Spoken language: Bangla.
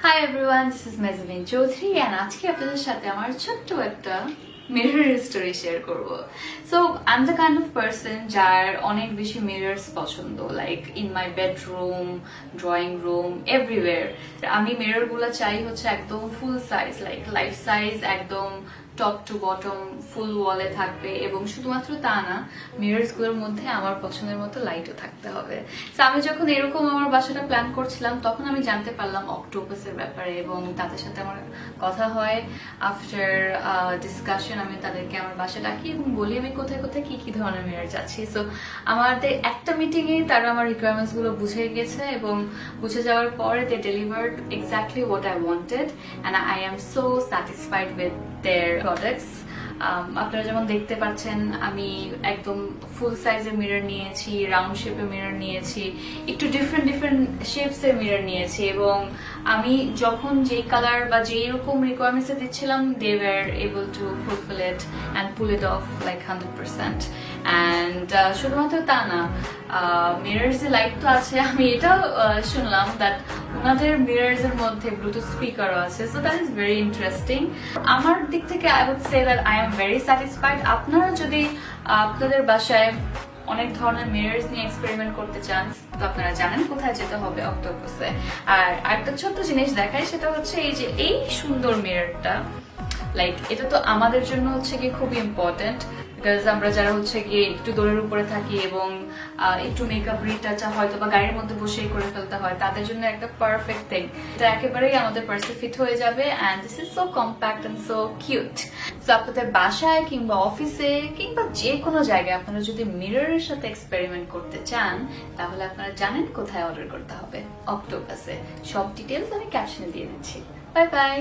Hi everyone, this is Mezzavin Chaudhary and আজকে আপনাদের সাথে আমার ছোট্ট একটা মিরর স্টোরি শেয়ার করব। So I am the kind of person যার অনেক বেশি মিরর্স পছন্দ, like in my bedroom, drawing room, everywhere. আমি মিরর গুলো চাই হচ্ছে একদম ফুল সাইজ, লাইক লাইফ সাইজ, একদম টপ টু বটম ফুল ওয়ালে থাকবে এবং শুধুমাত্র তা না, মিরর্স গুলোর মধ্যে আমার পছন্দের মতো লাইটও থাকতে হবে। তো আমি যখন এরকম আমার বাসাটা প্ল্যান করছিলাম তখন আমি জানতে পারলাম অক্টোপাসের ব্যাপারে এবং তাদের সাথে আমার কথা হয়। আফটার ডিসকাশন আমি তাদেরকে আমার বাসা ডাকি এবং বলি আমি কোথায় কোথায় কি কি ধরনের মিরর চাচ্ছি। সো আমাদের একটা মিটিংয়ে তারা আমার রিকোয়ারমেন্টস গুলো বুঝে গেছে এবং বুঝে যাওয়ার পরে they delivered exactly what I wanted and I am so satisfied with their products. আপনারা যেমন দেখতে পাচ্ছেন আমি একদম ফুল সাইজের মিরর নিয়েছি, রাউন্ড শেপের মিরর নিয়েছি, একটু ডিফারেন্ট শেপস এর মিরর নিয়েছি এবং আমি যখন যেই কালার বা যেই রকম রিকোয়ারমেন্টস দিচ্ছিলাম they were able to fulfil it and pull it off like 100%। And শুধুমাত্র তা না, মিরর্স এর লাইট তো আছে, আমি এটাও শুনলাম দ্যাট ওনাদের মিরর্স এর মধ্যে ব্লুটুথ স্পিকারও আছে। So that is very interesting. আমার দিক থেকে I would say that I am very satisfied. আপনারা যদি আপনাদের বাসায় অনেক ধরনের মিরর্স নিয়ে এক্সপেরিমেন্ট করতে চান তো আপনারা জানেন কোথায় যেতে হবে, অক্টোপাসে। আর একটা ছোট্ট জিনিস দেখায়, সেটা হচ্ছে এই যে এই সুন্দর মিররটা, লাইক এটা তো আমাদের জন্য হচ্ছে কি খুবই ইম্পর্টেন্ট, বিকজ আমরা যারা হচ্ছে গিয়ে একটু দৌড়ের উপরে থাকি এবং একটু মেকআপ রিটাচা হয়তো বা গাড়ির মধ্যে বসেই করে ফেলতে হয়, তাদের জন্য একটা পারফেক্ট থিং। এটা একেবারেই আমাদের পার্সে ফিট হয়ে যাবে and this is so compact and so cute. So আপনাদের বাসায় কিংবা অফিসে কিংবা যে কোনো জায়গায় আপনারা যদি মিররের সাথে এক্সপেরিমেন্ট করতে চান তাহলে আপনারা জানেন কোথায় অর্ডার করতে হবে, অক্টোপাসে। সব ডিটেলস আমি ক্যাপশনে দিয়ে দিচ্ছি। Bye bye.